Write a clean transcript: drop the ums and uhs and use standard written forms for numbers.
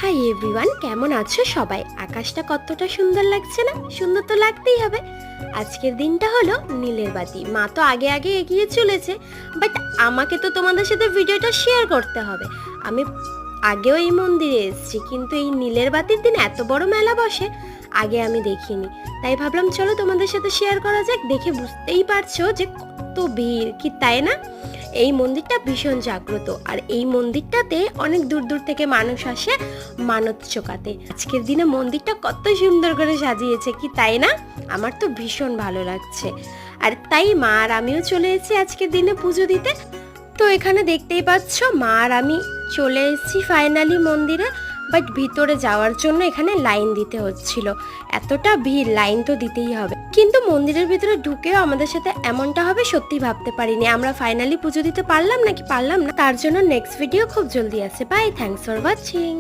Hi everyone, কেমন আছো সবাই? আকাশটা কতটা সুন্দর লাগছে না? সুন্দর তো লাগতেই হবে। আজকের দিনটা হলো নীলের বাতি। মা তো আগে আগে এগিয়ে চলেছে, বাট আমাকে তো তোমাদের সাথে ভিডিওটা শেয়ার করতে হবে। আমি আগেও এই মন্দিরে এসেছি, কিন্তু এই নীলের বাতির দিন এত বড় মেলা বসে আগে আমি দেখিনি। তাই ভাবলাম চলো তোমাদের সাথে শেয়ার করা যাক। দেখে বুঝতেই পারছো যে কত ভিড়, কি তাই না? এই মন্দিরটা ভীষণ জাগ্রত, আর এই মন্দিরটাতে অনেক দূর দূর থেকে মানুষ আসে মানত চোকাতে। আজকের দিনে মন্দিরটা কত সুন্দর করে সাজিয়েছে, কি তাই না? আমার তো ভীষণ ভালো লাগছে। আর তাই মা আর আমিও চলে এসেছি আজকের দিনে পুজো দিতে। তো এখানে দেখতেই পাচ্ছ মা আর আমি চলে এসেছি ফাইনালি মন্দিরে। বাট ভিতরে যাওয়ার জন্য এখানে লাইন দিতে হচ্ছিল। এতটা ভিড়, লাইন তো দিতেই হবে। কিন্তু মন্দিরের ভিতরে ঢুকেও আমাদের সাথে এমনটা হবে সত্যি ভাবতে পারিনি। আমরা ফাইনালি পুজো দিতে পারলাম নাকি পারলাম না, তার জন্য নেক্সট ভিডিও খুব জলদি আছে। Bye, thanks for watching.